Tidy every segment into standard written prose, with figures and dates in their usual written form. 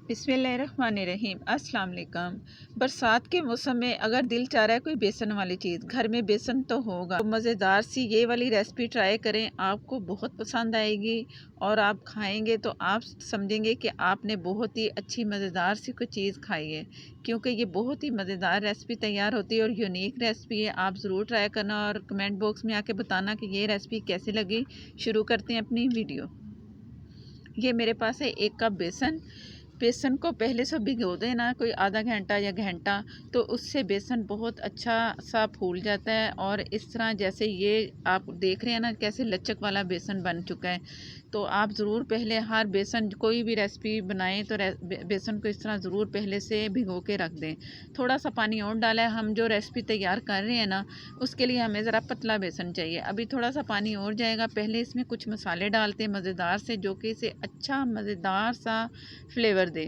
बिस्मिल्लाहिर्रहमानिर्रहीम। अस्सलाम वालेकुम। बरसात के मौसम में अगर दिल चाह रहा है कोई बेसन वाली चीज़, घर में बेसन तो होगा, तो मज़ेदार सी ये वाली रेसिपी ट्राई करें, आपको बहुत पसंद आएगी और आप खाएंगे तो आप समझेंगे कि आपने बहुत ही अच्छी मज़ेदार सी कोई चीज़ खाई है, क्योंकि ये बहुत ही मज़ेदार रेसिपी तैयार होती है और यूनिक रेसिपी है। आप ज़रूर ट्राई करना और कमेंट बॉक्स में आके बताना कि ये रेसिपी कैसी लगी। शुरू करते हैं अपनी वीडियो। ये मेरे पास है 1 कप बेसन। बेसन को पहले से भिगो देना कोई आधा घंटा या घंटा, तो उससे बेसन बहुत अच्छा सा फूल जाता है। और इस तरह जैसे ये आप देख रहे हैं ना कैसे लचक वाला बेसन बन चुका है, तो आप ज़रूर पहले हर बेसन कोई भी रेसिपी बनाएं तो बेसन को इस तरह ज़रूर पहले से भिगो के रख दें। थोड़ा सा पानी और डाला है, हम जो रेसिपी तैयार कर रहे हैं ना उसके लिए हमें ज़रा पतला बेसन चाहिए। अभी थोड़ा सा पानी और जाएगा। पहले इसमें कुछ मसाले डालते हैं मज़ेदार से, जो कि इसे अच्छा मज़ेदार सा फ्लेवर दे।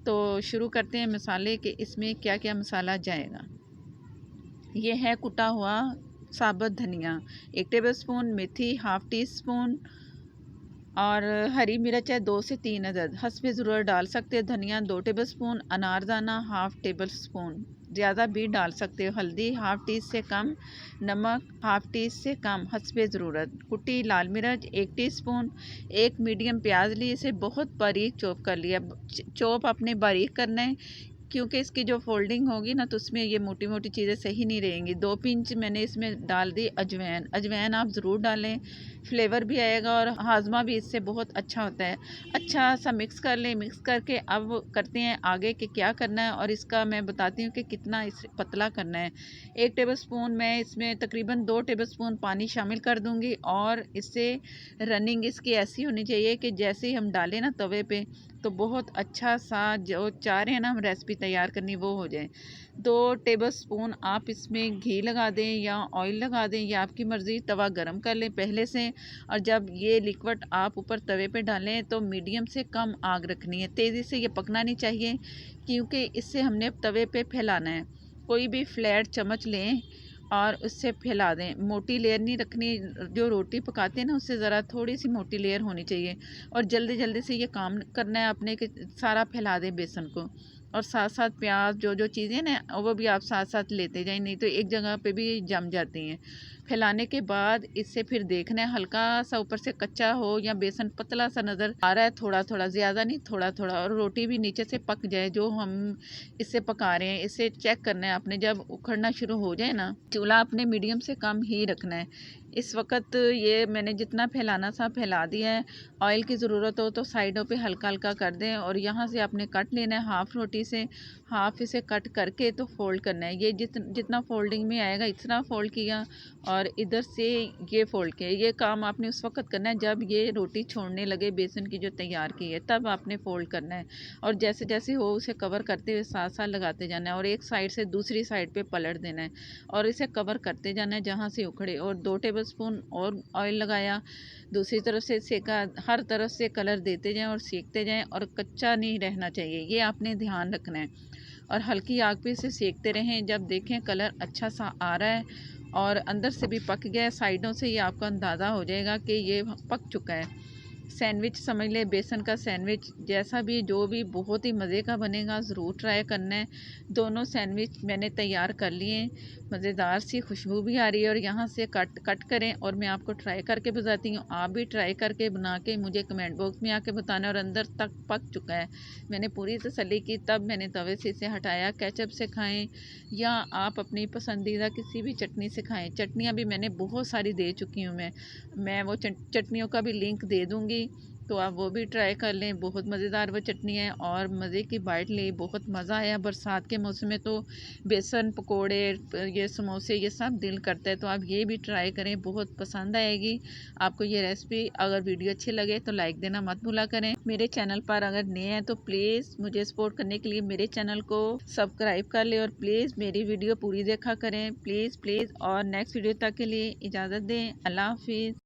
तो शुरू करते हैं मसाले के, इसमें क्या क्या मसाला जाएगा। ये है कुटा हुआ साबुत धनिया 1 टेबलस्पून, मेथी हाफ़ टी स्पून और हरी मिर्च है 2 से 3 अदद, हस्बे ज़रूरत डाल सकते हैं। धनिया 2 टेबलस्पून, अनारदाना हाफ़ टेबल स्पून, ज़्यादा भी डाल सकते हो। हल्दी हाफ़ टी से कम, नमक हाफ़ टी से कम हस्बे ज़रूरत। कुटी लाल मिर्च 1 टीस्पून। एक मीडियम प्याज ली, इसे बहुत बारीक चॉप कर लिया। चॉप आपने बारीक करना है, क्योंकि इसकी जो फोल्डिंग होगी ना तो उसमें ये मोटी मोटी चीज़ें सही नहीं रहेंगी। 2 पिंच मैंने इसमें डाल दी अजवाइन। अजवाइन आप ज़रूर डालें, फ्लेवर भी आएगा और हाजमा भी इससे बहुत अच्छा होता है। अच्छा सा मिक्स कर लें। मिक्स करके अब करते हैं आगे कि क्या करना है, और इसका मैं बताती हूँ कि कितना इसे पतला करना है। 1 टेबलस्पून मैं इसमें तकरीबन 2 टेबलस्पून पानी शामिल कर दूँगी, और इससे रनिंग इसकी ऐसी होनी चाहिए कि जैसे ही हम डालें ना तवे पे तो बहुत अच्छा सा जो चाह रहे हैं ना हम रेसिपी तैयार करनी वो हो जाए। 2 टेबलस्पून आप इसमें घी लगा दें या ऑयल लगा दें, या आपकी मर्ज़ी। तवा गरम कर लें पहले से, और जब ये लिक्विड आप ऊपर तवे पे डालें तो मीडियम से कम आग रखनी है। तेज़ी से ये पकना नहीं चाहिए, क्योंकि इससे हमने तवे पे फैलाना है। कोई भी फ्लैट चम्मच लें और उससे फैला दें। मोटी लेयर नहीं रखनी, जो रोटी पकाते हैं ना उससे ज़रा थोड़ी सी मोटी लेयर होनी चाहिए। और जल्दी जल्दी से ये काम करना है आपने कि सारा फैला दें बेसन को, और साथ साथ प्याज जो चीज़ें ना वो भी आप साथ साथ लेते जाएं, नहीं तो एक जगह पे भी जम जाती हैं। फैलाने के बाद इससे फिर देखना है हल्का सा ऊपर से कच्चा हो या बेसन पतला सा नज़र आ रहा है, थोड़ा थोड़ा, ज़्यादा नहीं थोड़ा थोड़ा, और रोटी भी नीचे से पक जाए जो हम इससे पका रहे हैं। इसे चेक करना है आपने, जब उखड़ना शुरू हो जाए ना चूल्हा अपने मीडियम से कम ही रखना है। इस वक्त ये मैंने जितना फैलाना था फैला दिया है। ऑयल की ज़रूरत हो तो साइडों पे हल्का हल्का कर दें, और यहाँ से आपने कट लेना है हाफ़ रोटी से। हाफ़ इसे कट करके तो फोल्ड करना है। ये जितना फोल्डिंग में आएगा इतना फोल्ड किया, और इधर से ये फोल्ड किया। ये काम आपने उस वक्त करना है जब ये रोटी छोड़ने लगे बेसन की जो तैयार की है, तब आपने फोल्ड करना है। और जैसे जैसे हो उसे कवर करते हुए साथ साथ लगाते जाना है, और एक साइड से दूसरी साइड पे पलट देना है, और इसे कवर करते जाना है जहाँ से उखड़े। और 2 टेबलस्पून और ऑयल लगाया, दूसरी तरफ से सेका, हर तरफ से कलर देते जाएं और सेकते जाएं, और कच्चा नहीं रहना चाहिए, ये आपने ध्यान रखना है। और हल्की आग पे इसे सेकते रहें। जब देखें कलर अच्छा सा आ रहा है और अंदर से भी पक गया है, साइडों से ये आपको अंदाज़ा हो जाएगा कि ये पक चुका है। सैंडविच समझ ले, बेसन का सैंडविच जैसा भी जो भी बहुत ही मज़े का बनेगा, ज़रूर ट्राई करना है। दोनों सैंडविच मैंने तैयार कर लिए, मज़ेदार सी खुशबू भी आ रही है। और यहाँ से कट कट करें और मैं आपको ट्राई करके बताती हूँ। आप भी ट्राई करके बना के मुझे कमेंट बॉक्स में आके बताना। और अंदर तक पक चुका है, मैंने पूरी तसल्ली की, तब मैंने तवे से इसे हटाया। केचप से खाएँ या आप अपनी पसंदीदा किसी भी चटनी से खाएँ। चटनियाँ भी मैंने बहुत सारी दे चुकी हूँ। मैं वो चटनियों का भी लिंक दे दूँगी, तो आप वो भी ट्राई कर लें। बहुत मज़ेदार वो चटनी है, और मज़े की बाइट ली, बहुत मज़ा आया। बरसात के मौसम में तो बेसन पकोड़े, ये समोसे, ये सब दिल करता है। तो आप ये भी ट्राई करें, बहुत पसंद आएगी आपको ये रेसिपी। अगर वीडियो अच्छी लगे तो लाइक देना मत भूला करें। मेरे चैनल पर अगर नए हैं तो प्लीज़ मुझे सपोर्ट करने के लिए मेरे चैनल को सब्सक्राइब कर लें, और प्लीज़ मेरी वीडियो पूरी देखा करें, प्लीज़ प्लीज़। और नेक्स्ट वीडियो तक के लिए इजाज़त दें। अल्लाह हाफिज़।